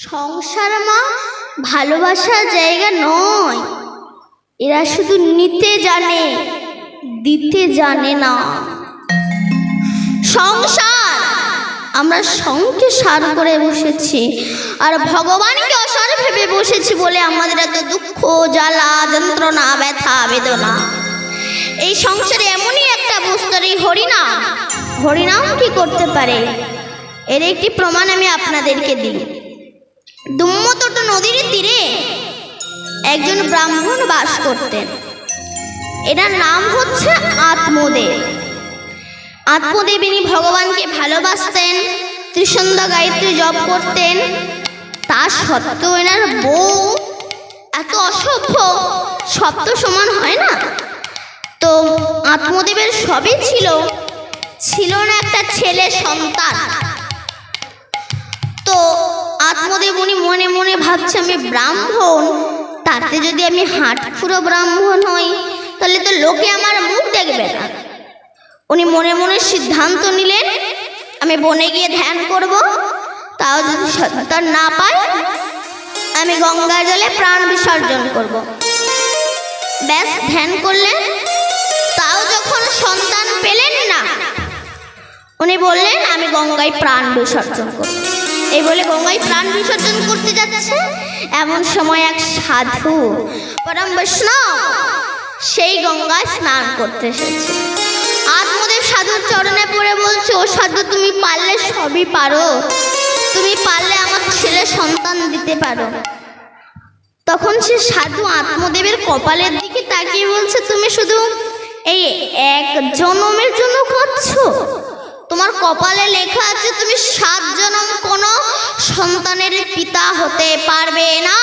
সংসার মা ভালোবাসার জায়গা নয়। এরা শুধু নিতে জানে, দিতে জানে না। সংসার আমরা সংকে সার করে বসেছি, আর ভগবানকে অসার ভেবে বসেছি বলে আমাদের এত দুঃখ, জ্বালা, যন্ত্রণা, ব্যথা, বেদনা। এই সংসারে এমনই একটা বস্তু, এই হরিনাম। হরিনাম কি করতে পারে এর একটি প্রমাণ আমি আপনাদেরকে দিই। দুম্মতট নদীর তীরে একজন ব্রাহ্মণ বাস করতেন। এটার নাম হচ্ছে আত্মদেব। আত্মদেব ইনি ভগবানকে ভালোবাসতেন, ত্রিসন্ধ্যা গায়ত্রী জপ করতেন। তা সত্ত্বেও এনার বউ এত অসভ্য, সব তো সমান হয় না। তো আত্মদেবের সবই ছিল না একটা ছেলে সন্তান। তো আত্মদেব উনি মনে মনে ভাবছে, আমি ব্রাহ্মণ, তাতে যদি আমি হাটখুড়ো ব্রাহ্মণ হই তাহলে তো লোকে আমার মুখ দেখবে না। উনি মনে মনে সিদ্ধান্ত নিলেন, আমি বনে গিয়ে ধ্যান করব, তাও যদি সন্তান না পাই আমি গঙ্গা জলে প্রাণ বিসর্জন করব। ব্যাস ধ্যান করলেন, তাও যখন সন্তান পেলেন না, উনি বললেন আমি গঙ্গায় প্রাণ বিসর্জন করব। এই বলে গঙ্গায় প্রাণ বিসর্জন করতে যাচ্ছে, এমন সময় এক সাধু পরম বৈষ্ণব সেই গঙ্গায় স্নান করতে এসেছে। আত্মদেব সাধুর চরণে পড়ে বলছে, ও সাধু, তুমি পারলে সবই পারো, তুমি পারলে আমার ছেলে সন্তান দিতে পারো। তখন সে সাধু আত্মদেবের কপালের দিকে তাকিয়ে বলছে, তুমি শুধু এই এক জন্মের জন্য কাঁদছো? তোমার কপালে লেখা আছে তুমি 7 জন্ম কোনো সন্তানের পিতা হতে পারবে না।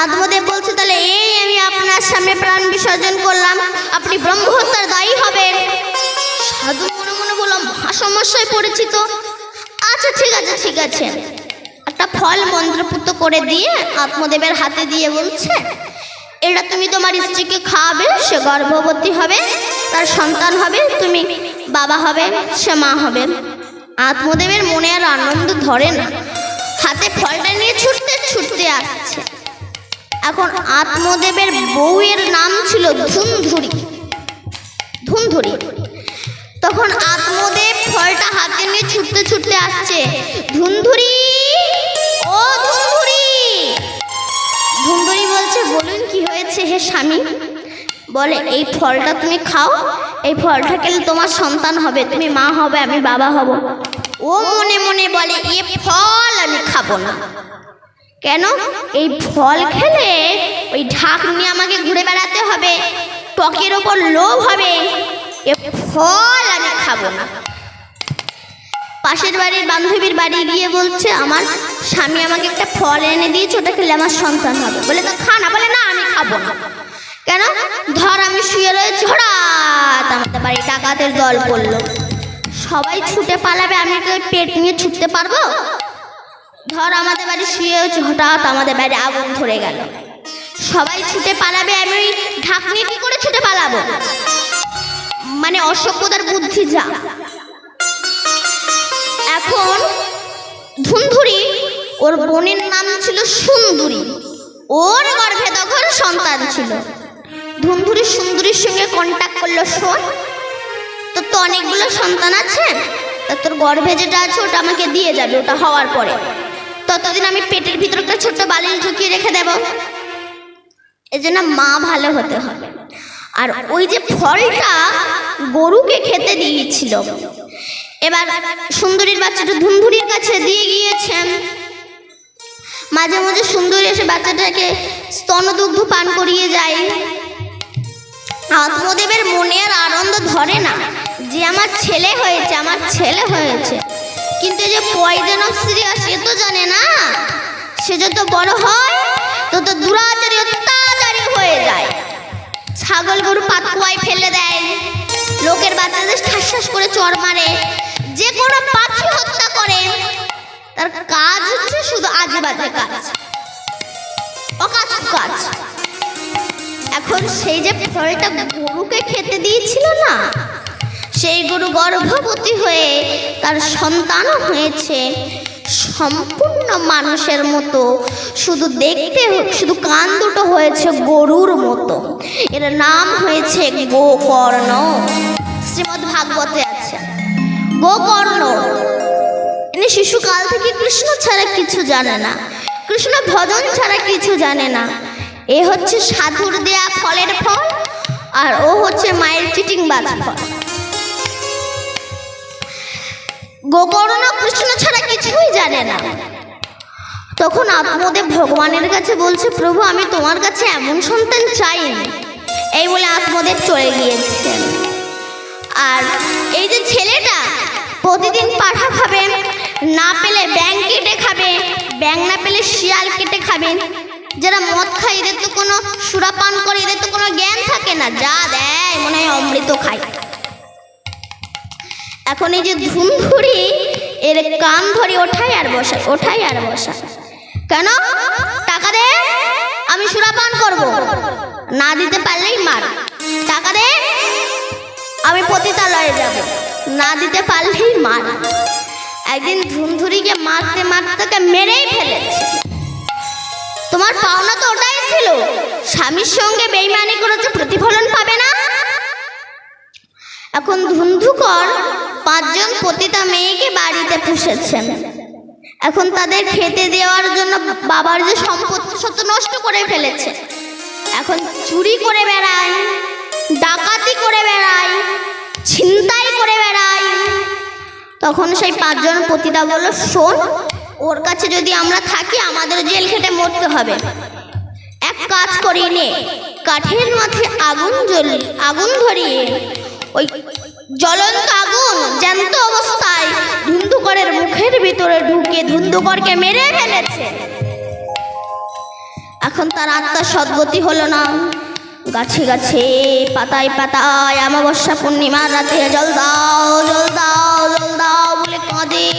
আত্মদেব বলছে, তাহলে এই আমি আপনার সামনে প্রাণ বিসর্জন করলাম, আপনি ব্রহ্মহত্যার দায়ী হবেন। সাধু মনে মনে বললাম, সমস্যায় পড়েছি তো। আচ্ছা ঠিক আছে। একটা ফল মন্ত্রপুত করে দিয়ে আত্মদেবের হাতে দিয়ে বলছে, এটা তুমি তোমার স্ত্রীকে খাওয়াবে, সে গর্ভবতী হবে, তার সন্তান হবে, তুমি বাবা হবে, সে মা হবে। আত্মদেবের মনে আর আনন্দ ধরে না, হাতে ফলটা নিয়ে ছুটতে আসছে। এখন আত্মদেবের বউয়ের নাম ছিল ধুন্ধুরি। তখন আত্মদেব ফলটা হাতে নিয়ে ছুটতে আসছে, ধুন্ধুরি, ও ধুন্ধুরি। ধুন্ধুরি বলছে, বলুন কি হয়েছে হে স্বামী? বলে, এই ফলটা তুমি খাও, এই ফলটা খেলে তোমার সন্তান হবে, তুমি মা হবে, আমি বাবা হব। ও মনে মনে বলে, এ ফল আমি খাবো না। কেন? এই ফল খেলে ওই ঢাক নিয়ে আমাকে ঘুরে বেড়াতে হবে, ত্বকের ওপর লোভ হবে, এ ফল আমি খাবো না। পাশের বাড়ির বান্ধবীর বাড়ি গিয়ে বলছে, আমার স্বামী আমাকে একটা ফল এনে দিয়েছে, ওটা খেলে আমার সন্তান হবে। বলে, তো খা না। বলে, না আমি খাবো না। কেন? ধর আমি শুয়ে রয়েছি, হঠাৎ আমাদের বাড়ি ডাকাতের দল পড়লো, সবাই ছুটে পালাবে, আমি তো পেট নিয়ে ছুটতে পারবো? ধর আমাদের বাড়ি শুয়ে হচ্ছে, হঠাৎ আমাদের বাড়ি আগুন ধরে গেল, সবাই ছুটে পালাবে, আমি ওই ঢাক নিয়ে কি করে ছুটে পালাবো? মানে অসভ্যতার বুদ্ধি যা। এখন ধুন্ধুরি, ওর বোনের নাম ছিল সুন্দরী, ওর গর্ভে তখন সন্তান ছিল। ধুন্ধুরি সুন্দরীর সঙ্গে কন্ট্যাক্ট করলো, শোন, তোর তো অনেকগুলো সন্তান আছে, তা তোর গর্ভে যেটা আছে ওটা আমাকে দিয়ে যাবে, ওটা হওয়ার পরে ততদিন আমি পেটের ভিতর একটা ছোট্ট বালিশ ঢুকিয়ে রেখে দেব। এজন্য মা ভালো হতে হবে। আর ওই যে ফলটা গরুকে খেতে দিয়েছিল, এবার সুন্দরীর বাচ্চাটা ধুন্ধুরির কাছে দিয়ে গিয়েছেন। মাঝে মাঝে সুন্দরী এসে বাচ্চাটাকে স্তনদুগ্ধ পান করিয়ে যায়। আত্মদেবের মনে আর আনন্দ ধরে না যে আমার ছেলে হয়েছে, কিন্তু যে পয়জন স্ত্রী সে তো জানে না, সে যত বড় হয় তত দুরাচারী অত্যাচারী হয়ে যায়। ছাগল গরু পাতকুয়ায় ফেলে দেয়, লোকের বাচ্চাদের ঠাস করে চড় মারে, যে কোনো পাখি হত্যা করে। তার কাজ হচ্ছে শুধু আজে বাজে কাজ, অকাজ কাজ। এখন সেই যে ফলটা গরুকে খেতে দিয়েছিল না, সেই গরু গর্ভবতী হয়ে তার সন্তানও হয়েছে। সম্পূর্ণ মানুষের মতো, শুধু দেখতে শুধু কান দুটো হয়েছে গরুর মতো। এর নাম হয়েছে গোকর্ণ। শ্রীমদ্ ভাগবতে আছে গোকর্ণ। ইনি শিশুকাল থেকে কৃষ্ণ ছাড়া কিছু জানে না, কৃষ্ণ ভজন ছাড়া কিছু জানে না। এ হচ্ছে সাধুর দেয়া ফলের ফল, আর ও হচ্ছে মায়ের চিটিং বাজ ফল। গোকর্ণ কৃষ্ণ ছাড়া কিছুই জানে না। তখন আত্মদেব ভগবানের কাছে বলছে, প্রভু আমি তোমার কাছে এমন সন্তান চাইনি। এই বলে আত্মদেব চলে গিয়েছেন। আর এই যে ছেলেটা প্রতিদিন পাঠা খাবে, না পেলে ব্যাং কেটে খাবে, ব্যাং না পেলে শিয়াল কেটে খাবে। যারা মদ খায় এদের তো কোনো সুরাপান করে এদের তো কোনো জ্ঞান থাকে না, যা দেয় মনে হয় অমৃত খায়। এখন এই যে ধুমধুরি এর কান ধরে ওঠায় আর বসায়, ওঠায় আর বসায়। কেন? টাকা দে, আমি সুরাপান করব, না দিতে পারলেই মার। টাকা দে, আমি পতিতালয়ে যাব, না দিতে পারলেই মার। একদিন ধুমধুরিকে মারতে মারতে তাকে মেরেই ফেলেছে। তোমার পাওনা তো ওটাই ছিল, স্বামীর সঙ্গে বেইমানি করেছে, প্রতিফলন পাবে না। এখন ধুন্ধুকর 5 জন পতিতা মেয়েকে বাড়িতে পুষেছেন। এখন তাদের খেতে দেওয়ার জন্য বাবার যে সম্পত্তি সব নষ্ট করে ফেলেছে। এখন চুরি করে বেড়ায়, ডাকাতি করে বেড়ায়, ছিনতাই করে বেড়ায়। তখন সেই 5 জন পতিতা বলল, শোন, ওর কাছে যদি আমরা থাকি আমাদের জেল খেটে মরতে হবে। এক কাজ করি নে, কাঠের মাথায় আগুন ধরিয়ে ওই জ্বলন্ত আগুন জ্যান্ত অবস্থায় ধুন্ধুকরের মুখের ভিতরে ঢুকে ধুন্ধুকরকে মেরে ফেলেছে। এখন তার আত্মার সদ্গতি হলো না। গাছে গাছে পাতায় পাতায় অমাবস্যা পূর্ণিমার রাতে জল দাও, জল দাও, জল দাও বলে কাঁদে।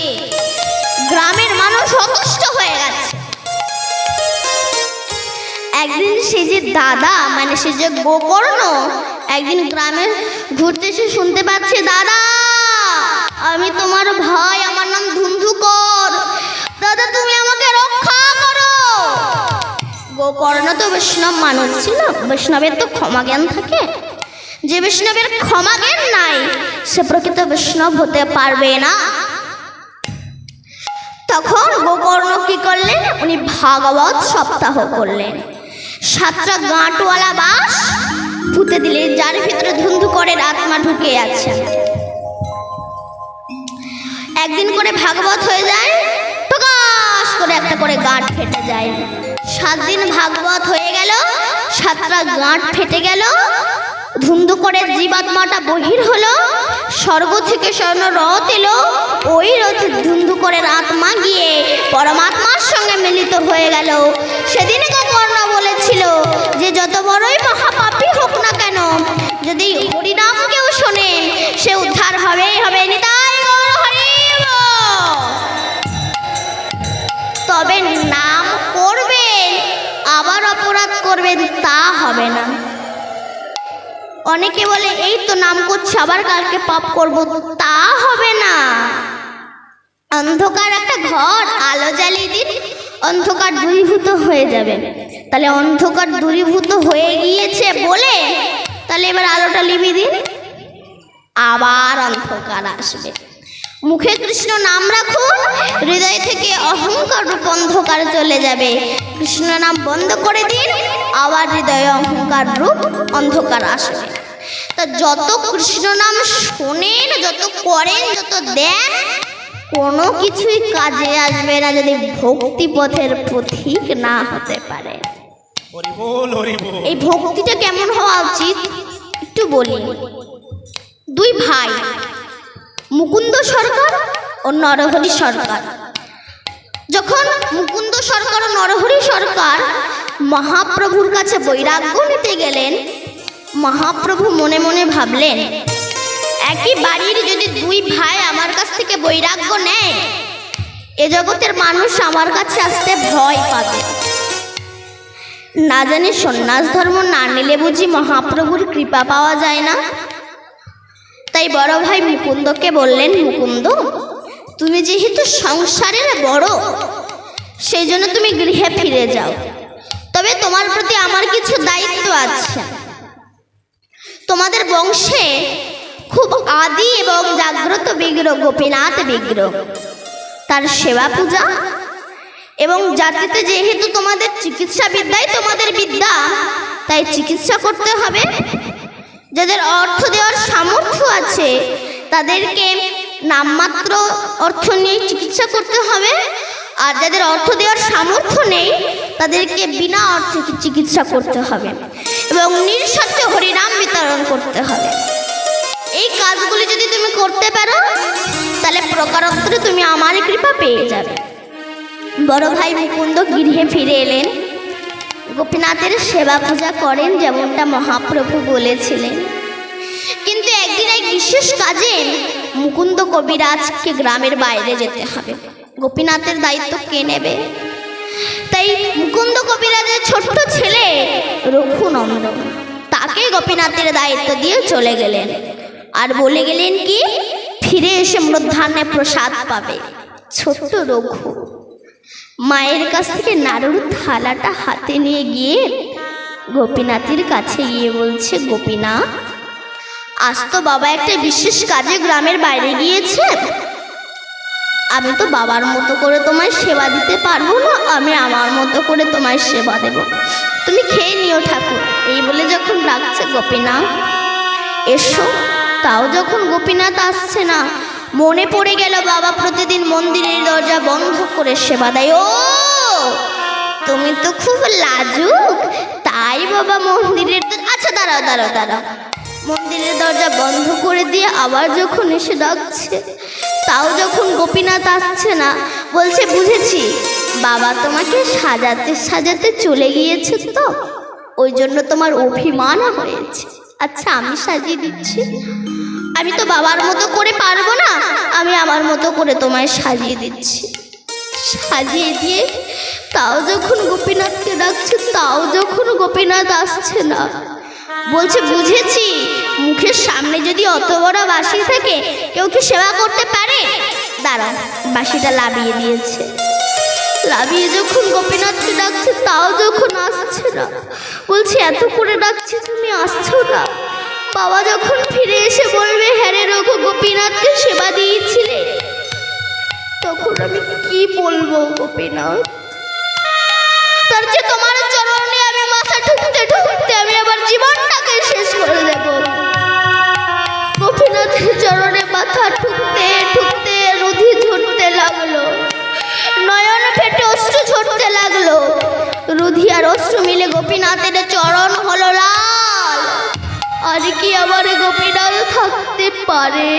গ্রামের মানুষ অতুষ্ট হয়ে গেছে। একদিন সে যে দাদা, মানে সে যে গোকর্ণ, একদিন গ্রামে ঘুরতে এসে শুনতে পাচ্ছে, দাদা আমি তোমার ভাই, আমার নাম ধুন্ধুকর, দাদা তুমি আমাকে রক্ষা করো। গোকর্ণ তো বৈষ্ণব মানুষ ছিল, বৈষ্ণবের তো ক্ষমা জ্ঞান থাকে। যে বৈষ্ণবের ক্ষমা জ্ঞান নাই সে প্রকৃত বৈষ্ণব হতে পারবে না। তখন গোকর্ণ কি করলেন? উনি ভাগবত সপ্তাহ করলেন। 7টা গাঁটওয়ালা বাঁশ পুঁতে দিলেন, যার ভিতরে ধুন্ধুকরের আত্মা ঢুকে আছে। একদিন করে ভাগবত হয়ে যায়, প্রকাশ করে একটা করে গাঁট ফেটে যায়। 7 দিন ভাগবত হয়ে গেল, 7টা গাঁট ফেটে গেল। ধুন্ধুকরের জীবাত্মাটা বহির হলো, স্বর্গ থেকে স্বর্ণ রথ এলো। ওই রথে ধুন্ধুকরের আত্মা গিয়ে পরমাত্মার সঙ্গে মিলিত হয়ে গেল। সেদিন গোকর্ণ বলেছিল যে যত বড়ই মহাপাপী হোক না কেন, যদি হরিনাম কেউ শোনে সে উদ্ধার হবেই হবে। নিতাই গৌর হরি বল। তবে নাম করবেন আবার অপরাধ করবেন তা হবে না। অনেকে বলে এই তো নাম করছে আবার কালকে পাপ করব, তা হবে না। অন্ধকার একটা ঘর আলো জ্বালিয়ে দিন, অন্ধকার দূরীভূত হয়ে যাবে। তাহলে অন্ধকার দূরীভূত হয়ে গিয়েছে বলে তাহলে এবার আলোটা লিভিয়ে দিন, আবার অন্ধকার আসবে। মুখে কৃষ্ণ নাম রাখুন, হৃদয় থেকে অহংকার রূপ অন্ধকার চলে যাবে। কৃষ্ণ নাম বন্ধ করে দিন, আবার হৃদয়ে অহংকার রূপ অন্ধকার আসবে। তা যত কৃষ্ণ নাম শোনেন, যত করেন, যত দেন, কোনো কিছুই কাজে আসবে না যদি ভক্তি পথের পথিক না হতে পারে। এই ভক্তিটা কেমন হওয়া উচিত একটু বলি। 2 ভাই, মুকুন্দ সরকার ও নরহরি সরকার। যখন মুকুন্দ সরকার ও নরহরি সরকার মহাপ্রভুর কাছে বৈরাগ্য নিতে গেলেন, মহাপ্রভু মনে মনে ভাবলেন, একই বাড়ির যদি 2 ভাই আমার কাছ থেকে বৈরাগ্য নেয়, এ জগতের মানুষ আমার কাছে আসতে ভয় পাবে। না জানি সন্ন্যাস ধর্ম না নিলে বুঝি মহাপ্রভুর কৃপা পাওয়া যায় না। তাই বড় ভাই মুকুন্দকে বললেন, মুকুন্দ তুমি যেহেতু সংসারের বড়, সেই জন্য তুমি গৃহে ফিরে যাও। তবে তোমার প্রতি আমার কিছু দায়িত্ব আছে। তোমাদের বংশে খুব আদি এবং জাগ্রত বিগ্রহ গোপীনাথ বিগ্রহ, তার সেবা পূজা এবং জাতিতে যেহেতু তোমাদের চিকিৎসা বিদ্যাই তোমাদের বিদ্যা, তাই চিকিৎসা করতে হবে। যাদের অর্থ দেওয়ার সামর্থ্য আছে তাদেরকে নামমাত্র অর্থ নিয়ে চিকিৎসা করতে হবে, আর যাদের অর্থ দেওয়ার সামর্থ্য নেই তাদেরকে বিনা অর্থে চিকিৎসা করতে হবে এবং নিঃস্বার্থে হরিনাম বিতরণ করতে হবে। এই কাজগুলি যদি তুমি করতে পারো তাহলে প্রকারান্তরে তুমি আমার কৃপা পেয়ে যাবে। বড় ভাই মুকুন্দ গৃহে ফিরে এলেন, গোপীনাথের সেবা পূজা করেন যেমনটা মহাপ্রভু বলেছিলেন। কিন্তু একদিন এক বিশেষ কাজে মুকুন্দ কবিরাজকে গ্রামের বাইরে যেতে হবে। গোপীনাথের দায়িত্ব কে নেবে? তাই মুকুন্দ কবিরাজের ছোট্ট ছেলে রঘুনন্দন, তাকে গোপীনাথের দায়িত্ব দিয়ে চলে গেলেন আর বলে গেলেন কি ফিরে এসে মধ্যাহ্নে প্রসাদ পাবে। ছোট্ট রঘু মায়ের কাছ থেকে নাড়ুর থালাটা হাতে নিয়ে গিয়ে গোপীনাথের কাছে গিয়ে বলছে, গোপীনাথ, আজ তো বাবা একটা বিশেষ কাজে গ্রামের বাইরে গিয়েছে, আমি তো বাবার মতো করে তোমায় সেবা দিতে পারবো না, আমি আমার মতো করে তোমায় সেবা দেব, তুমি খেয়ে নিও ঠাকুর। এই বলে যখন ডাকছে গোপীনাথ এসো, তাও যখন গোপীনাথ আসছে না, মনে পড়ে গেল বাবা প্রতিদিন মন্দিরের দরজা বন্ধ করে সেবা দেয়। ও তুমি তো খুব লাজুক, তাই বাবা মন্দিরের আচ্ছা দাঁড়াও দাঁড়াও দাঁড়াও মন্দিরের দরজা বন্ধ করে দিয়ে আবার যখন এসে ডাকছে, তাও যখন গোপীনাথ আসছে না, বলছে বুঝেছি বাবা তোমাকে সাজাতে সাজাতে চলে গিয়েছে, তো ওই জন্য তোমার অভিমান হয়েছে। আচ্ছা আমি সাজিয়ে দিচ্ছি, আমি তো বাবার মতো করে পারবো না, আমি আমার মতো করে তোমায় সাজিয়ে দিচ্ছি। সাজিয়ে দিয়ে তাও যখন গোপীনাথকে ডাকছে, তাও যখন গোপীনাথ আসছে না, বলছে বুঝেছি মুখের সামনে যদি অত বড় বাঁশি থাকে কেউ কি সেবা করতে পারে? দাঁড়া, বাঁশিটা লাবিয়ে দিয়েছে। লাবিয়ে যখন গোপীনাথকে ডাকছে, তাও যখন আসছে না, বলছে এত করে ডাকছি তুমি আসছো না, বাবা যখন ফিরে এসে বলবে হ্যাঁ রে রঘু গোপীনাথকে সেবা দিয়েছিলে, তখন আমি কি বলবো গোপীনাথ? তার যে তোমার চরণে আমি মাথা ঠুকতে ঠুকতে আমি আবার জীবনটাকে শেষ করে দেব। গোপীনাথের চরণে মাথা ঠুকতে ঠুকতে রুধি ঝরতে লাগলো, নয়ন ফেটে অশ্রু ঝরতে লাগলো। রুধি আর অশ্রু মিলে গোপীনাথের চরণ হলো লাল। আর কি আবার গোপীনাথ থাকতে পারে?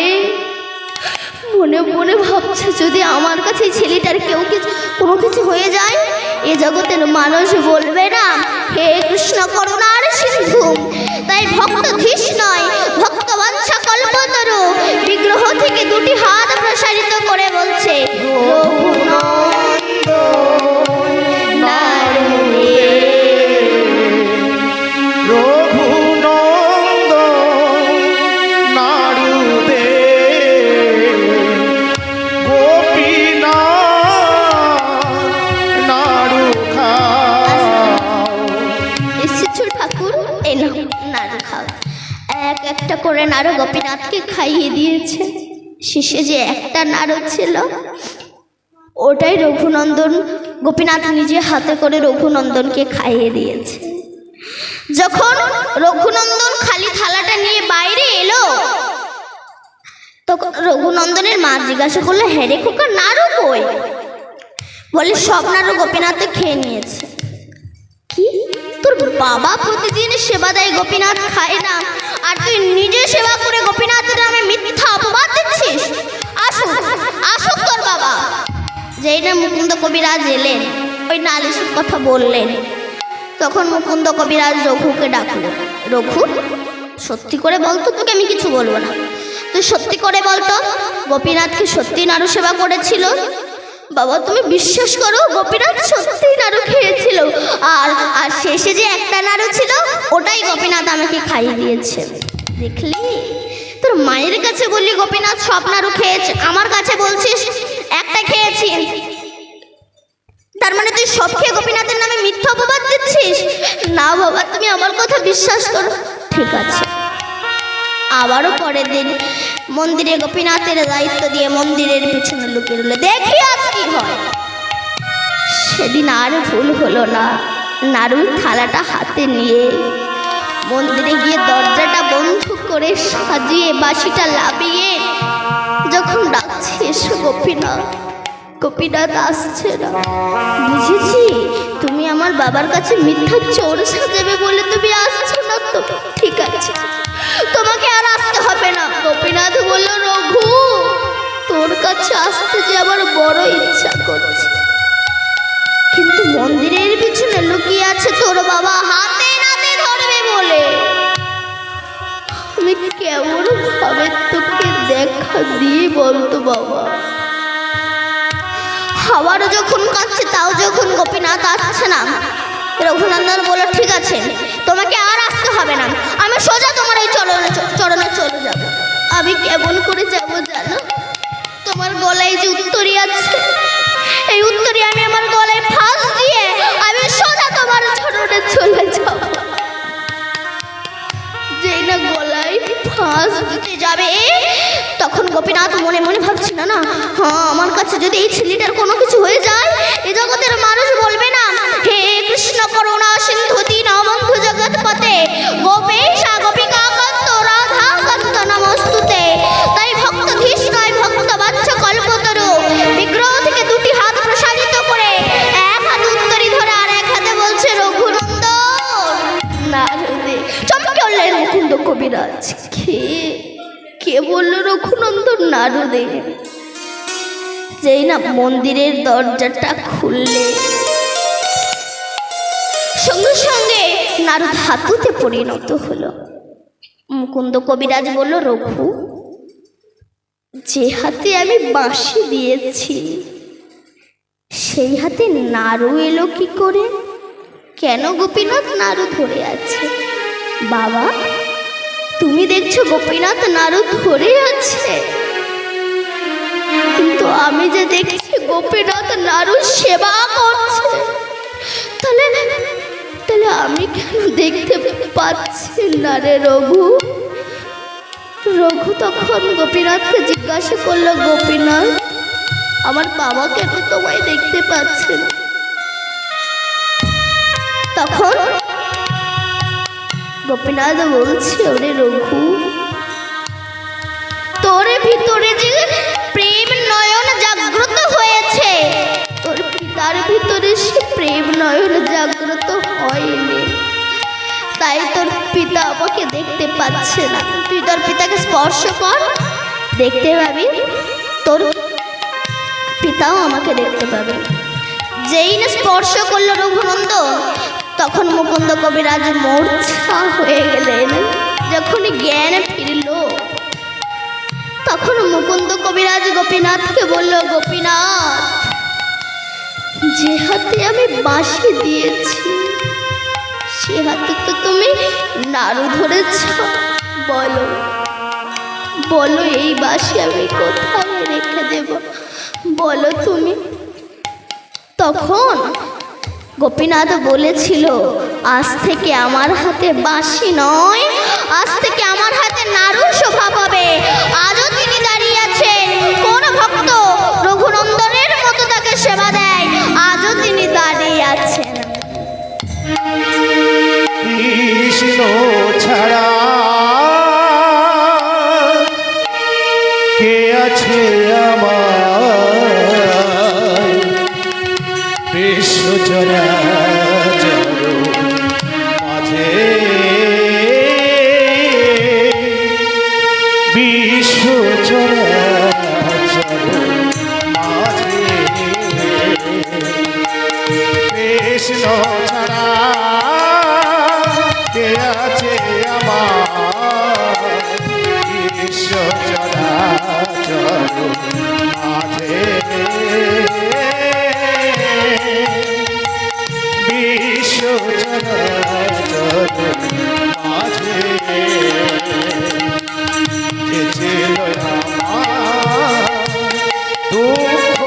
মনে মনে ভাবছে যদি আমার কাছে ছেলেটার কোনো কিছু হয়ে যায়, এ জগতের মানুষ বলবে না হে কৃষ্ণ করুণার সিন্ধু। তাই ভক্ত ধীশ নয়, ভক্ত বাঞ্ছা কল্পতরু বিগ্রহ থেকে দুটি হাত প্রসারিত করে বলছে একটা করে নাড়ু গোপীনাথকে খাইয়ে দিয়েছে। শেষে যে একটা নাড়ু ছিল ওটাই রঘুনন্দন, গোপীনাথ নিজে হাতে করে রঘুনন্দনকে খাইয়ে দিয়েছে। যখন রঘুনন্দন খালি থালাটা নিয়ে বাইরে এলো, তখন রঘুনন্দনের মা জিজ্ঞাসা করলো হ্যাঁ রে খোকা নাড়ু কই? বলে সব নাড়ু গোপীনাথে খেয়ে নিয়েছে। কি তোর বাবা প্রতিদিন সেবা দেয় গোপীনাথ খায় না, আর তুই নিজে সেবা করে গোপীনাথের নামে মিথ্যা অপবাদ দিচ্ছিস? আসুক আসুক তোর বাবা। যেই না মুকুন্দ কবিরাজ এলেন, ওই নালিশের কথা বললেন, তখন মুকুন্দ কবিরাজ রঘুকে ডাকলো। রঘু সত্যি করে বলতো, তোকে আমি কিছু বলবো না, তুই সত্যি করে বলতো গোপীনাথকে সত্যি নাড়ু সেবা করেছিল? বাবা তুমি বিশ্বাস করো গোপীনাথ সত্যিই নাড়ু খেয়েছিল, আর আর শেষে যে একটা নাড়ু ছিল ওটাই গোপীনাথ আমাকে খাইয়ে দিয়েছে। দেখলি তোর মায়ের কাছে বললি গোপীনাথ সব নাড়ু খেয়েছে, আমার কাছে বলছিস একটা খেয়েছি। তার মানে তুই সব খেয়ে গোপীনাথের নামে মিথ্যা অপবাদ দিচ্ছিস? না বাবা, তুমি আমার কথা বিশ্বাস করো। ঠিক আছে। আবারও পরের দিন মন্দিরে গোপীনাথের দায়িত্ব দিয়ে মন্দিরের পিছনে লুকিয়ে রইল, দেখি আজ কি হয়। সেদিন আর ভুল হলো না। নাড়ুর থালাটা হাতে নিয়ে মন্দিরে গিয়ে দরজাটা বন্ধ করে সাজিয়ে বাঁশিটা লাবিয়ে যখন ডাকছি, এসো গোপীনাথ, গোপীনাথ আসছে না। বুঝেছি তুমি আমার বাবার কাছে মিথ্যা চোর সাজাবে বলে তুমি আসছো না তো। ঠিক আছে, তোমাকে আর আসতে হবে না। গোপীনাথ বলল, রঘু, তোর কাছে আসতে যে আমার বড় ইচ্ছা করছে, কিন্তু মন্দিরের পিছনে লুকিয়ে আছে তোর বাবা, হাতে নাতে ধরবে বলে। আমি কেমন ভাবে তোকে দেখা দিয়ে বলতো বাবা? আবারও যখন কাঁদছে, তাও যখন গোপীনাথ আসছে না, রঘুনন্দন বলল, ঠিক আছে, তোমাকে আর আসতে হবে না, আমি সোজা তোমার এই চরণে চলে যাব। আমি কেমন করে যাব জানো? তোমার গলায় যে উত্তরী আছে, এই উত্তরী আমি আমার গলায় ফাঁস দিয়ে আমি সোজা তোমার চরণে চলে যাব। যেই না গলায় ফাঁস দিতে যাবে, তখন গোপীনাথ মনে মনে ভাবছিল, না হ্যাঁ, আমার কাছে যদি এই ছেলেটার কোনো কিছু হয়ে যায়, এই জগতের মানুষ বলবে না, হে কৃষ্ণ করুণা সিন্ধু দীনবন্ধু জগৎপতে গোপেশা গোপিকা কান্ত রাধা কান্ত নমস্তুতে। তাই ভক্ত ধীশ নয়, ভক্ত বাচ্চ কল্পতরু, বিগ্রহ থেকে দুটি হাত প্রসারিত করে এক হাতে উত্তরী ধরে আর এক হাতে বলছে, রঘুনন্দন। নারদে চমকে উঠলেন মুকুন্দ কবিরাজ। কে বলল রঘুনন্দন? নারদে। যেই না মন্দিরের দরজাটা খুললে, সঙ্গে সঙ্গে নারদ হাতুতে পরিণত হলো। মুকুন্দ কবিরাজ বলল, রঘু, যে হাতে আমি বাঁশি দিয়েছি সেই হাতে নাড়ু এলো কি করে? কেন গোপীনাথ নাড়ু ধরে আছে? বাবা, তুমি দেখছো গোপীনাথ নাড়ু ধরে আছে, কিন্তু আমি যে দেখছি গোপীনাথ নাড়ু সেবা করছে। তাহলে আমি কেন দেখতে পাচ্ছি না রে রঘু? রঘু তখন গোপীনাথকে জিজ্ঞাসা করলো, গোপীনাথ, আমার বাবা কেন তোমায় দেখতে পাচ্ছে না? তখন গোপীনাথ বলছে, ওরে রঘু, তোর ভিতরে যে প্রেম নয়ন জাগ্রত হয়েছে, তোর পিতার ভিতরে সে প্রেম নয়ন জাগ্রত হয়নি, তাই তোর পিতা আমাকে দেখতে পাচ্ছে না। তুই তোর পিতাকে স্পর্শ কর, দেখতে পাবি তোর পিতাও আমাকে দেখতে পাবে। যেই না স্পর্শ করলো রঘুনন্দন, তখন মুকুন্দ কবিরাজ মূর্ছা হয়ে গেলেন। যখন জ্ঞান ফিরল, তখন মুকুন্দ কবিরাজ গোপীনাথকে বলল, গোপীনাথ, যে হাতে আমি বাঁশি দিয়েছি সে হাতে তো তুমি নাড়ু ধরেছ, বলো বলো এই বাঁশি আমি কোথায় রেখে দেব, বলো তুমি। তখন গোপীনাথ বলেছিল, আজ থেকে আমার হাতে বাঁশি নয়, আজ থেকে আমার হাতে নাড়ু শোভা পাবে। আজও তিনি দাঁড়িয়ে আছেন, কোন ভক্ত রঘুনন্দনের মতো তাকে সেবা দেয়, আজও তিনি দাঁড়িয়ে আছেন। কৃষ্ণ ছাড়া কে আছে আমার, বিশ্ব চরাচর মাঝে, বিশ্ব চরাচর মাঝে, কৃষ্ণ ছাড়া কে আছে আমার, বিশ্ব চরাচর মাঝে, বিশ্ব চরাচর মাঝে, যে ছিল আমার দুঃখ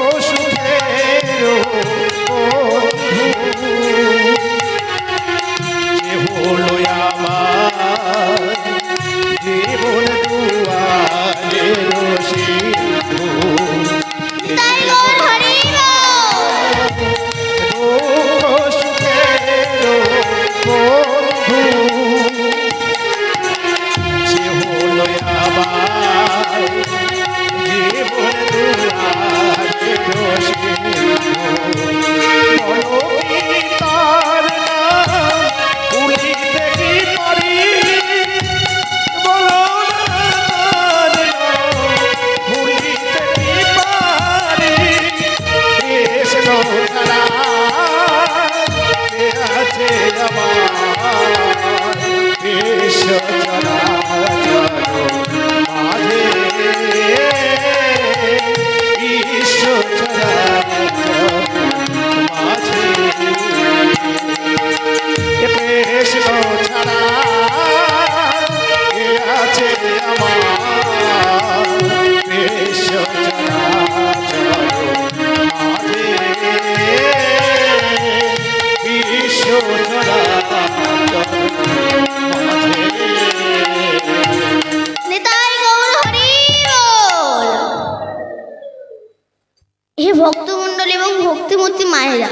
বুদ্ধিমতী মায়েরা,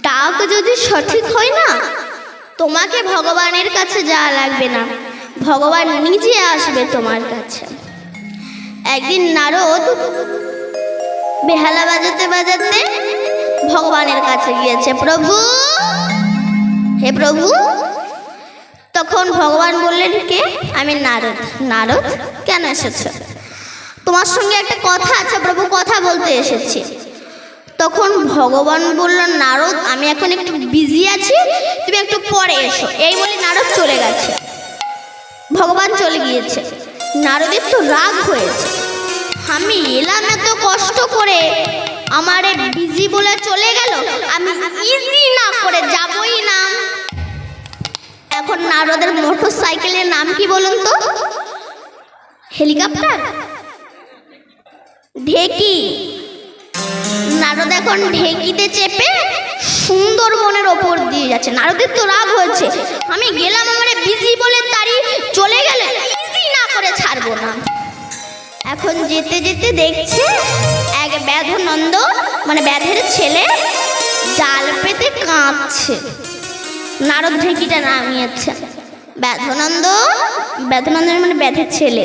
ডাক যদি সঠিক হয় না, তোমাকে ভগবানের কাছে যাওয়া লাগবে না, ভগবান নিজে আসবে তোমার কাছে। একদিন নারদ বেহালা বাজাতে বাজাতে ভগবানের কাছে গিয়েছে, প্রভু, হে প্রভু। তখন ভগবান বললেন, কে? আমি নারদ। নারদ, কেন এসেছো? তোমার সঙ্গে একটা কথা আছে প্রভু, কথা বলতে এসেছি। তখন ভগবান বলল, নারদ আমি এখন একটু বিজি আছি, তুমি একটু পরে এসো। এই বলে নারদ চলে গেছে। ভগবান চলে গিয়েছে। নারদের তো রাগ হয়েছে, আমি এলাম এত কষ্ট করে, আমারে বিজি বলে চলে গেল, আমি ইজি না করে যাবই না। এখন নারদের মোটর সাইকেলের নাম কি বলুন তো? হেলিকপ্টার? ঢেকি। নারদ এখন ঢেকিতে চেপে সুন্দরবনের ওপর দিয়ে যাচ্ছে। নারদের তো রাগ হয়েছে, আমি গেলাম, আমার বিজি বলে তারি চলে গেলে, ইজি না করে ছাড়বো না। এখন যেতে যেতে দেখছে এক ব্যাধনন্দ, মানে ব্যাধের ছেলে, জাল পেতে কাঁদছে। নারদ ঢেকিটা নামিয়েছে। ব্যাধনন্দ, ব্যাধনন্দের মানে ব্যাধের ছেলে,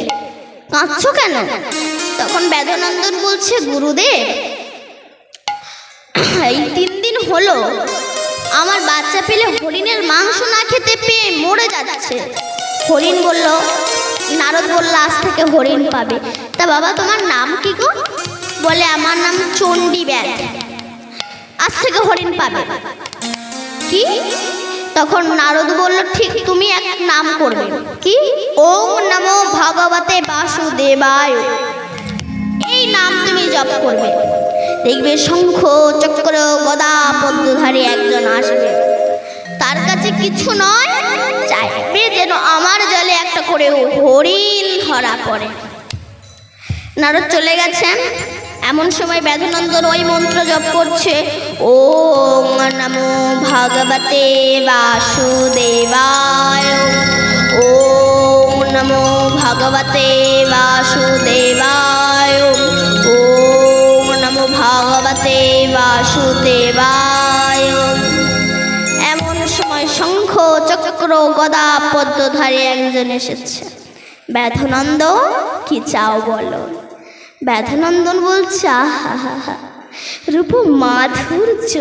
কাঁদছো কেন? তখন ব্যাধনন্দন বলছে, গুরুদেব এই 3 দিন হলো আমার বাচ্চা পেলে হরিণের মাংস না খেতে পেয়ে মরে যাচ্ছে। হরিণ বলল, নারদ বলল, আজ থেকে হরিণ পাবে। তা বাবা তোমার নাম কি গো? বলে, আমার নাম চণ্ডী ব্যাধ, আজ থেকে হরিণ পাবে। কি? তখন নারদ বলল, ঠিক তুমি এক নাম করবে। কি? ওম নমো ভগবতে বাসুদেবায়, এই নাম তুমি জপ করবে। দেখবে শঙ্খ চক্র গদা পদ্মধারী একজন আসবে, তার কাছে কিছু নয়, চাইবে যেন আমার জলে একটা করে হরিণ ধরা পড়ে। নারদ চলে গেছেন। এমন সময় ব্যাধনন্দন ওই মন্ত্র জপ করছে, ওম নমো ভগবতে বাসুদেবায়, ওম নমো ভগবতে বাসুদেবায়, ওম নমো ভগবতে বাসুদেবায়। এমন সময় শঙ্খ চক্র গদা পদ্মধারী একজন এসেছে। ব্যাধনন্দ, কি চাও বলো? ব্যাধনন্দন বলছে, আহা রূপ মাধুর্য,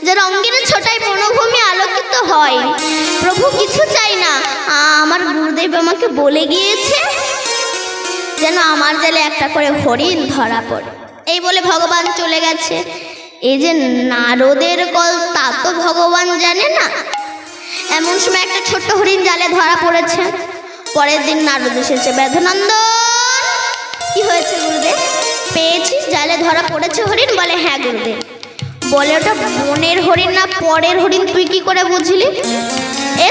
যার অঙ্গের ছোটাই বনভূমি আলোকিত হয়। প্রভু কিছু চাই না, আমার গুরুদেব আমাকে বলে গিয়েছে যেন আমার জালে একটা করে হরিণ ধরা পড়ে। এই বলে ভগবান চলে গেছে। এই যে নারদের কল, তা তো ভগবান জানে না। এমন সময় একটা ছোট্ট হরিণ জালে ধরা পড়েছে। পরের দিন নারদ এসেছে, ব্যাধনন্দন কি হয়েছে গুরুদেব? পেয়েছি, জালে ধরা পড়েছে হরিণ। বলে, হ্যাঁ গুরুদেব। বলে, ওটা বনের হরিণ না পরের হরিণ, তুই কি করে বুঝলি?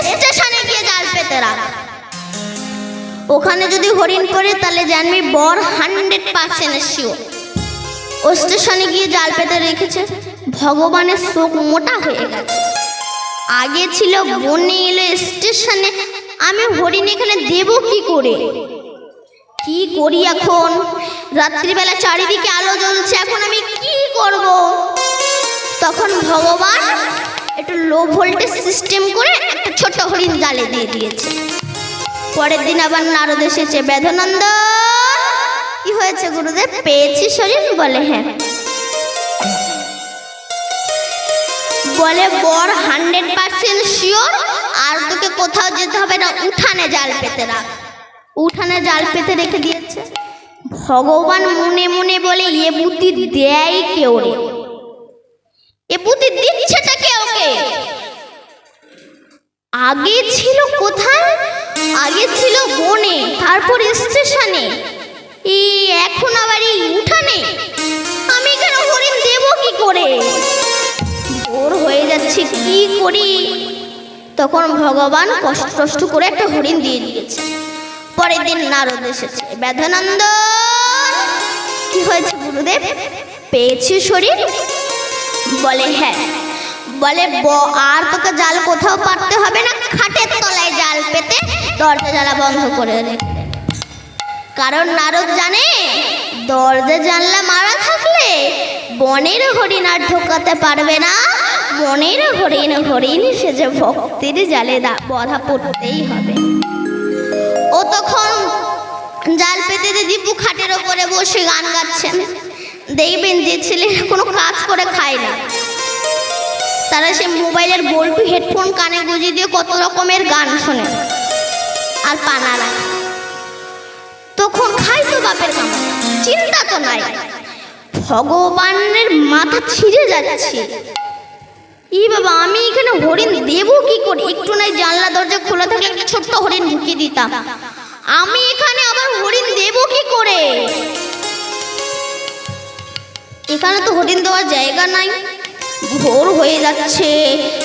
স্টেশনে গিয়ে জাল পেতে রাখ, ওখানে যদি হরিণ পড়ে তাহলে জানবি বর 100% শিওর। ও স্টেশনে গিয়ে জাল পেতে রেখেছে। ভগবানের চোখ মোটা হয়ে গেছে। আগে ছিল বনে, এলো স্টেশনে, আমি হরিণ এখানে দেব কি করে? কি করি এখন? রাত্রিবেলা চারিদিকে আলো জ্বলছে, এখন আমি কি করব? তখন ভগবান একটু লো ভোল্টেজ সিস্টেম করে একটা ছোট্ট হরিণ জালে দিয়ে দিয়েছে। পরের দিন আবার নারদ এসেছে, ব্যাধনন্দ কি হয়েছে গুরুদেব? পেয়েছি হরিণ। বলে, হ্যাঁ। বলে, বর 100% শিওর, আর তোকে কোথাও যেতে হবে না, উঠানে জাল পেতে রাখ। উঠানে জাল পেতে রেখে দিয়েছে। ভগবান মনে মনে বলে, এ বুদ্ধি দেয় কেউ রে, এ বুদ্ধি দিচ্ছেটা কেউ কে? আগে ছিল কোথায়? আগে ছিল বনে, তারপর স্টেশনে, এই এখন আবার এই উঠানে। আমি এখানে হরিণ দেব কি করে? বোর হয়ে যাচ্ছে, কি করি? তখন ভগবান কষ্ট করে একটা হরিণ দিয়ে দিয়েছে। পরের দিন নারদ এসেছে, ব্যাধনন্দ কি হয়েছে গুরুদেব? পেয়েছি হরিণ। বলে, হ্যাঁ। বলে, আর তোকে জাল কোথাও পাততে হবে না, খাটের তলায় জাল পেতে দরজা জানলা বন্ধ করে রেখে। কারণ নারদ জানে দরজা জানলা মারা থাকলে বনের হরিণ আর ঢোকাতে পারবে না। মনের হরিণ হরিণ সেজে ভক্তির জালে বাধা পড়তেই হবে। ও তখন জাল পেতে দীপু খাটের ওপরে বসে গান গাচ্ছেন। দেখবেন যে ছেলে কোনো কাজ করে খায় না, তারা সে মোবাইলের বল্টু হেডফোন কানে গুঁজে দিয়ে কত রকমের গান শোনে আর পানা লাগে। তখন খাই তো বাপের কামাই, চিন্তা তো নাই। ভগবানের মাথা ছিঁড়ে যাচ্ছে, ই বাবা আমি এখানে হরিণ দেবো কি করে? একটু নাই জানলা দরজা খোলা থাকলে একটা ছোট্ট হরিণ ঢুকিয়ে দিতাম, আমি এখানে আবার হরিণ দেবো কি করে? এখানে তো হরিণ দেওয়ার জায়গা নাই। ভোর হয়ে যাচ্ছে,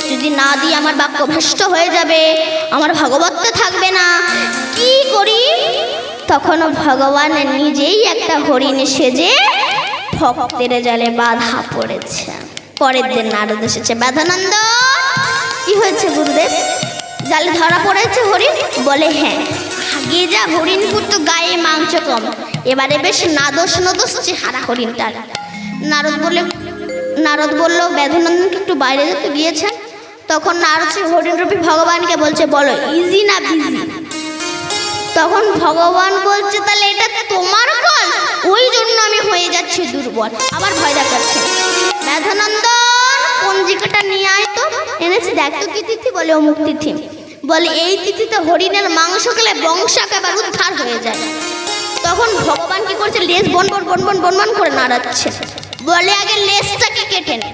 যদি না দিই আমার বাক্য ভ্রষ্ট হয়ে যাবে, আমার ভাগবত থাকবে না, কি করি? তখন ভগবান নিজেই একটা হরিণ সেজে ভক্তের জালে বাধা পড়েছে। পরের দিন নারদ এসেছে, বাধানন্দ কি হয়েছে গুরুদেব? জালে ধরা পড়েছে হরিণ? বলে হ্যাঁ, আগে যা হরিণ পুত্র গায়ে মাংস কম, এবারে বেশ নাদোষ নদোষ চেহারা হরিণটার। নারদ বলল ব্যাধনন্দনকে একটু বাইরে যেতে দিয়েছেন। তখন নারদ হরিণরূপী ভগবানকে বলছে, বলো ইজি না বিজি? তখন ভগবান বলছে, তাহলে এটা তোমার কল, ওই জন্য আমি হয়ে যাচ্ছি দুর্বল। আবার ভয় দেখাচ্ছে, ব্যাধনন্দন পঞ্জিকাটা নিয়ে আয় তো। এনেছি, দেখ তো কি তিথি? বলে অমুক তিথি। বলে এই তিথিতে হরিণের মাংস খেলে বংশ একেবারে উদ্ধার হয়ে যায়। তখন ভগবান কি করছে, লেজ বন বন বন বন বন বন করে নাড়াচ্ছে। বলে আগে লেজটাকে কেটে নে।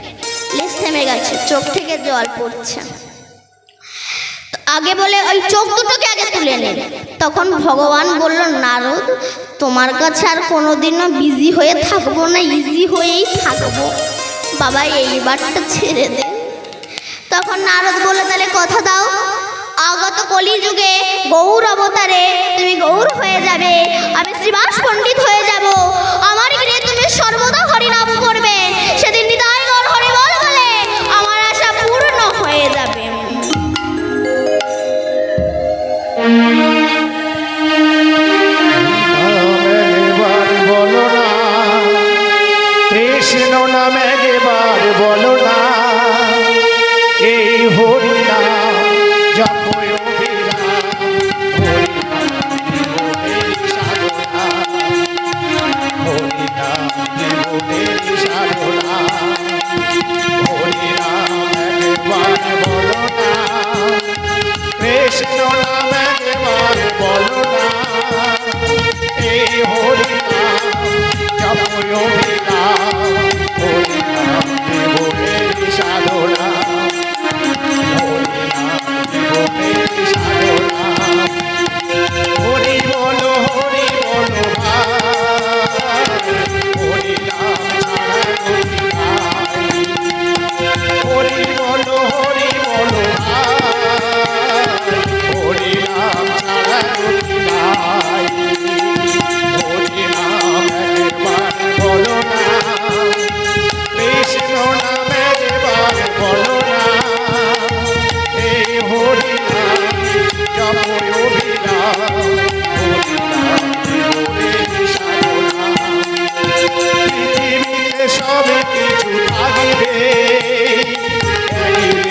লেজ থেমে গেছে, চোখ থেকে জল পড়ছে। আগে বলে ওই চোখ দুটোকে আগে তুলে নে। তখন ভগবান বলল, নারদ তোমার কাছে আর কোনোদিনও বিজি হয়ে থাকবো না, ইজি হয়েই থাকবো, বাবা এইবারটা ছেড়ে দে। তখন নারদ বলল, তাহলে কথা দাও, আগত কলিযুগে গৌর অবতারে তুমি গৌর হয়ে যাবে, আমি শ্রীবাস পণ্ডিত হয়ে যাব, আমার গৃহে তুমি সর্বদা হরিনাম করবে, সেদিন নিতাই গৌর হরি বল বলে আমার আশা পূর্ণ হয়ে যাবে। একবার বলো না, কৃষ্ণ নাম একবার বলো না, এই হরিনাম জপয় অবিরাম, হরিনাম জীবনের সাধনা, হরিনাম একবার বলো না, কৃষ্ণ নাম একবার বলো না, এই হরিনাম জপয় অবিরাম, হরিনাম জীবনের সাধনা, হরিনাম জীবনের সাধনা। হরি বলো ভাই, হরিনাম ছাড়া গতি নাই, হরি বলো ভাই, হরিনাম ছাড়া গতি নাই, হরিনাম একবার বলো না, কৃষ্ণ নাম একবার বলো না, এই হরিনাম জপয় অবিরাম, হরিনাম জীবনের সাধনা। পৃথিবীতে সব কিছু থাকবে, একদিন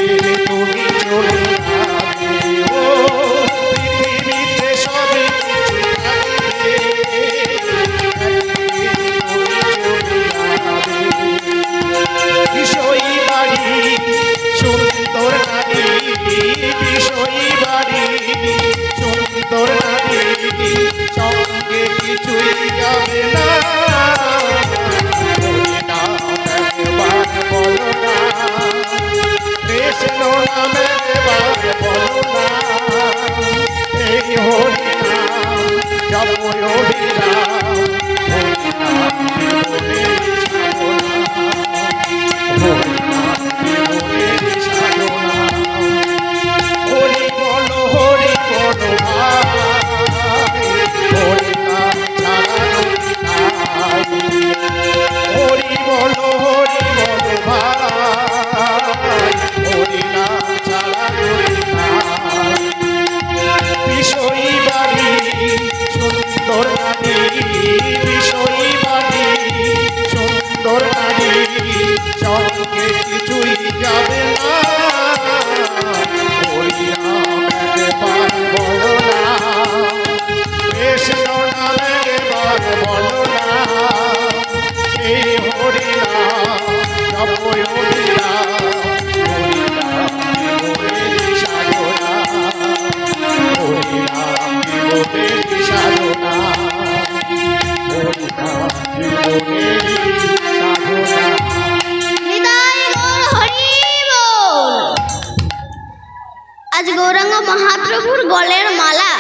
আজ গৌরাঙ্গ মহাপ্রভুর গলের মালা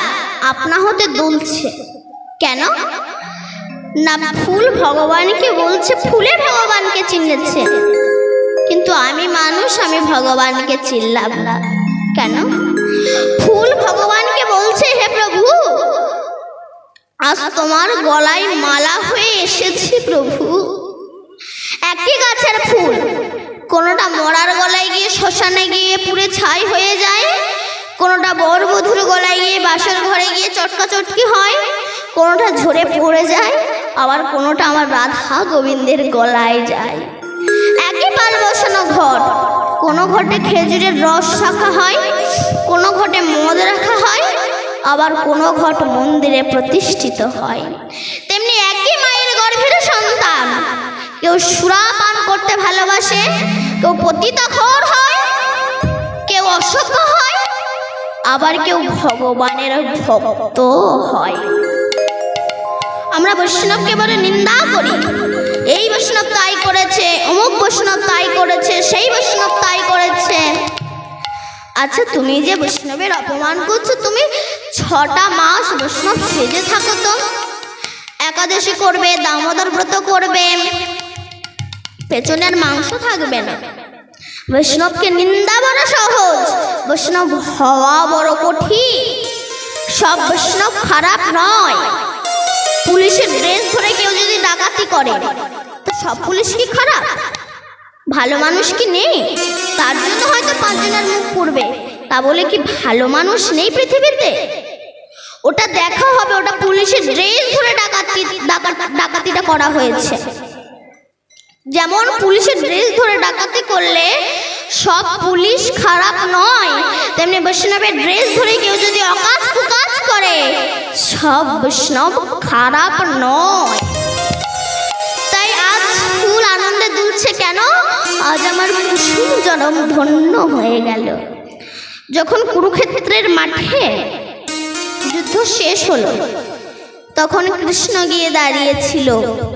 আপনা হতে দুলছে কেন? না ফুল ভগবানকে বলছে, ফুলে ভগবানকে চিনেছে, কিন্তু আমি মানুষ, আমি ভগবানকে চিনলাম না কেন? ফুল ভগবানকে বলছে, হে প্রভু আজ তোমার গলায় মালা হয়ে এসেছি প্রভু। একই গাছের ফুল, কোনোটা মরার গলায় গিয়ে শ্মশানে গিয়ে পুড়ে ছাই হয়ে যায়, কোনোটা বর বধুর গলায় গিয়ে বাসর ঘরে গিয়ে চটকা চটকি হয়, কোনোটা ঝরে পড়ে যায়, আবার কোনোটা আমার রাধা গোবিন্দের গলায় যায়। একই পাল বসানো ঘট, কোনো ঘটে খেজুরের রস রাখা হয়, কোনো ঘটে মদ রাখা হয়, আবার কোনো ঘট মন্দিরে প্রতিষ্ঠিত হয়। তেমনি একই মায়ের গর্ভের সন্তান, কেউ সুরা পান করতে ভালোবাসে, কেউ পতিতাখোর হয়, কেউ অসভ্য হয়, আবার কেউ ভগবানের ভক্ত হয়। আমরা বৈষ্ণবকে বলে নিন্দা করি, এই বৈষ্ণব তাই করেছে, অমুক বৈষ্ণব তাই করেছে, সেই বৈষ্ণব তাই করেছে। আচ্ছা তুমি যে বৈষ্ণবের অপমান করছো, তুমি 6টা মাস বৈষ্ণব সেজে থাকো তো, একাদশী করবে, দামোদর ব্রত করবে, পেছনের মাংস থাকবে না। বৈষ্ণবকে নিন্দা বড় সহজ, বৈষ্ণব হওয়া বড় কঠিন। সব বৈষ্ণব খারাপ নয়। পুলিশের ড্রেস ধরে কেউ যদি ডাকাতি করে, তো সব পুলিশ কি খারাপ? ভালো মানুষ কি নেই? তার জন্য হয়তো 5 জনের মুখ পুড়বে, তা বলে কি ভালো মানুষ নেই পৃথিবীতে? ওটা দেখা হবে, ওটা পুলিশের ড্রেস ধরে ডাকাতিটা করা হয়েছে। যেমন পুলিশের ড্রেস ধরে ডাকাতি করলে সব পুলিশ খারাপ নয়, তেমনি বৈষ্ণবের ড্রেস ধরে কেউ যদি অকাজ কুকাজ করে, সব বৈষ্ণব খারাপ নয়। তাই আজ ফুল আনন্দে দুলছে কেন? আজ আমার কুসুম জনম ধন্য হয়ে গেল। যখন কুরুক্ষেত্রের মাঠে যুদ্ধ শেষ হলো, তখন কৃষ্ণ গিয়ে দাঁড়িয়েছিল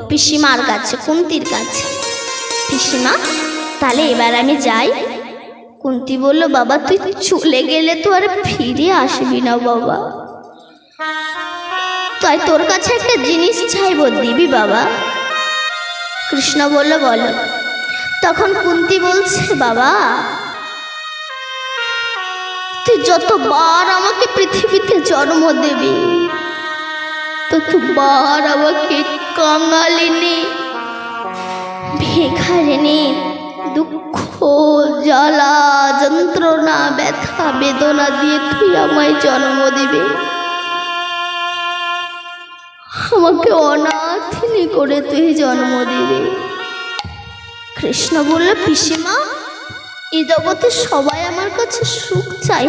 পিসিমার কাছে, কুন্তির কাছে। পিসিমা, তাহলে এবার আমি যাই? কুন্তি বলল, বাবা তুই চলে গেলে তো আর ফিরে আসবি না বাবা, তাই তোর কাছে একটা জিনিস চাইবো, দিবি বাবা? কৃষ্ণ বলল, বলো। তখন কুন্তি বলছে, বাবা তুই যতবার আমাকে পৃথিবীতে জন্ম দেবি, ততবার আমাকে কাঙালিনি, ভিখারিনি, দুঃখ জ্বালা যন্ত্রণা ব্যথা বেদনা দিয়ে তুই আমায় জন্ম দিবে, আমাকে অনাথিনী করে তুই জন্ম দিবে। কৃষ্ণ বলল, পিসিমা এই জগতে সবাই আমার কাছে সুখ চাই,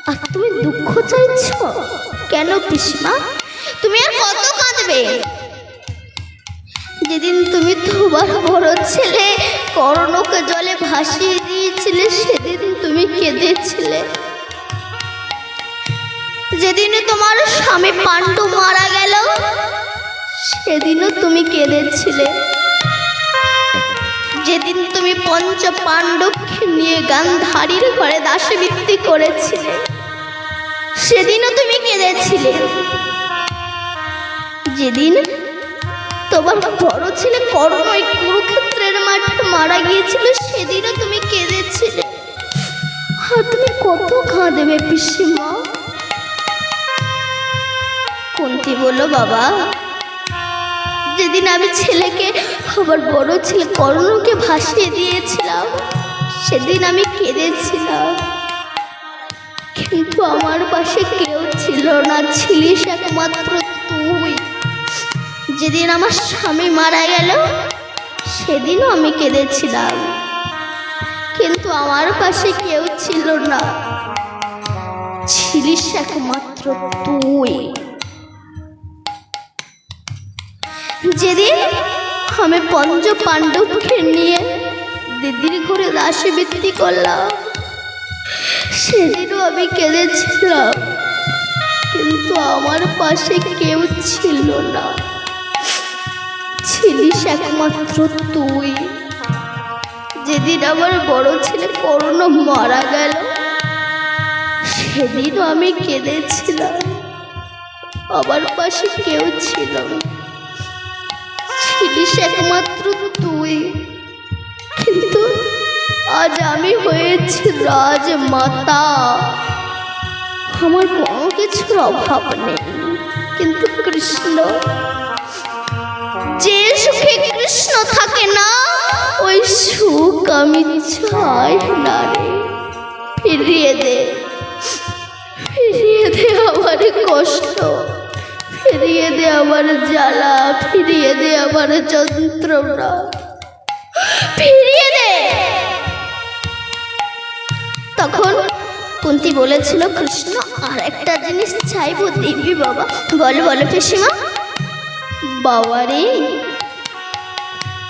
আর তুমি দুঃখ চাইছ কেন পিসিমা? তুমি আর কত কাঁদবে? যেদিন তুমি তোমার বড় ছেলে কর্ণকে জলে ভাসিয়ে দিয়েছিলে, সেদিন তুমি কেঁদেছিলে। যেদিন তোমার স্বামী পাণ্ডু মারা গেল, সেদিনও তুমি কেঁদেছিলে। যেদিন তুমি 5 পাণ্ডবকে নিয়ে গান্ধারীর ঘরে দাসবৃত্তি করেছিলে, সেদিনও তুমি কেঁদেছিলে। যেদিন তোমার বড় ছেলে কর্ণ ওই কুরুক্ষেত্রের মাঠে মারা গিয়েছিল, সেদিনও তুমি কেঁদেছিলে। আর তুমি কত কাঁদবে পিসিমা? কুন্তি বলল, বাবা যেদিন আমি ছেলেকে, আমার বড় ছেলে কর্ণকে ভাসিয়ে দিয়েছিলাম, সেদিন আমি কেঁদেছিলাম, কিন্তু আমার পাশে কেউ ছিল না, ছিলিস একমাত্র তুই। যেদিন আমার স্বামী মারা গেল, সেদিনও আমি কেঁদেছিলাম, কিন্তু আমার পাশে কেউ ছিল না, ছিলিস একমাত্র তুই। যেদিন আমি 5 পাণ্ডবকে নিয়ে দিদির ঘরে দাসবৃত্তি করলাম, সেদিনও আমি কেঁদেছিলাম, কিন্তু আমার পাশে কেউ ছিল না, ছিলিস একমাত্র তুই। যেদিন আমার বড় ছেলে কর্ণ মারা গেল, সেদিনও আমি কেঁদেছিলাম, আমার পাশে কেউ ছিল না। ছিলিস একমাত্র তুই, কিন্তু আজ আমি হয়েছি রাজমাতা। আমার কোনো কিছুর অভাব নেই, কিন্তু কৃষ্ণ, যে সুখে কৃষ্ণ থাকে না ওই সুখ আমি চাই না রে। ফিরিয়ে দে, ফিরিয়ে দে আমার কষ্ট, ফিরিয়ে দে আমার জ্বালা, ফিরিয়ে দে আমার যন্ত্রণা, ফিরিয়ে দে। তখন কুন্তী বলেছিল, কৃষ্ণ আর একটা জিনিস চাইবো, দিবি বাবা? বলো বলো পিসিমা। বাবা রে,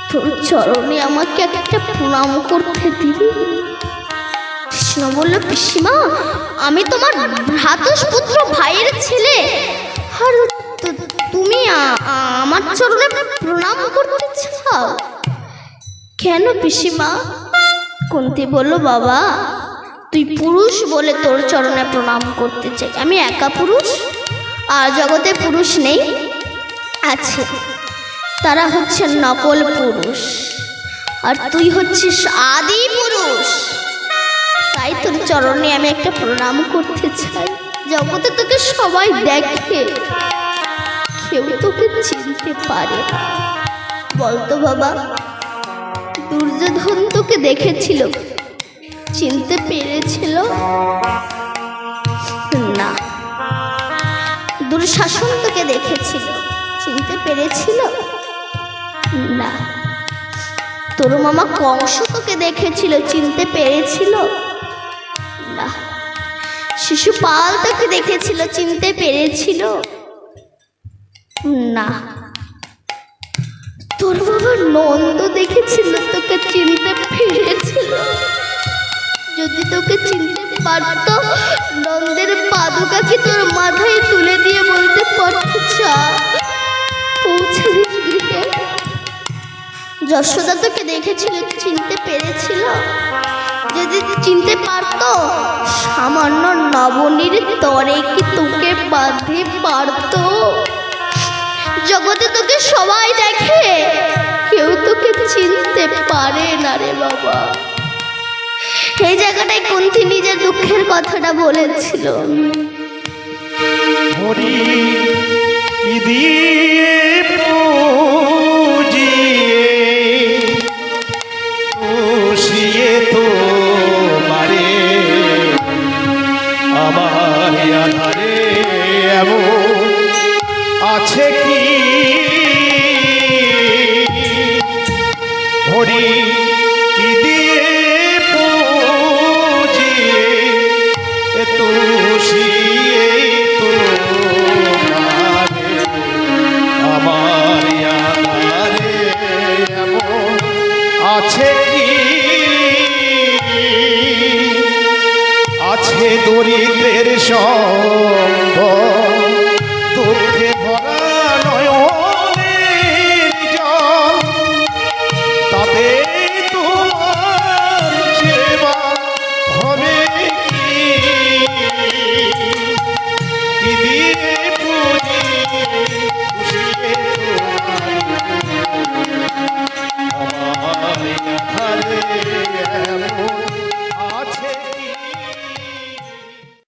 তোর চরণে আমাকে একটা প্রণাম করতে দিবি? কৃষ্ণ বলল, পিসিমা, আমি তোমার ভ্রাতুষ্পুত্র ভাইয়ের ছেলে, আর তুমি আমার চরণে প্রণাম করতে চাও? কেন পিসিমা? কুন্তী বলল, বাবা, তুই পুরুষ বলে তোর চরণে প্রণাম করতে চাই। আমি একা পুরুষ, আর জগতে পুরুষ নেই, আছে, তারা হচ্ছে নকল পুরুষ, আর তুই হচ্ছিস আদি পুরুষ। তাই তোর চরণে আমি একটা প্রণাম করতে চাই। জগতে তোকে সবাই দেখে, কেউ তোকে চিনতে পারে না। বলতো বাবা, দুর্যোধন তোকে দেখেছিল, চিনতে পেরেছিল না? দুঃশাসন তোকে দেখেছিল, চিনতে পেরেছিল না? তোর মামা কংস তোকে দেখেছিল, চিনতে পেরেছিল না? শিশুপাল তোকে দেখেছিল, চিনতে পেরেছিল না? তোর বাবা নন্দ দেখেছিল, তোকে চিনতে পেরেছিল? যদি তোকে চিনতে পারত, নন্দের পাদুকা কি তোর মাথায় তুলে দিয়ে বলতে পারত, চা পৌঁছে দিস গৃহে? যশোদা তোকে দেখেছিল, চিনতে পেরেছিল? যদি চিনতে পারত, সামান্য নবনীর তরে কি তোকে বাঁধতে পারত? জগতে তোকে সবাই দেখে, কেউ তোকে চিনতে পারে না রে বাবা। এই জায়গাটায় কুন্তী নিজের দুঃখের কথাটা বলেছিল। হরি কি দিয়ে পুজিয়ে খুশিয়ে তো মারে, আমার আধারে এমন আছে কি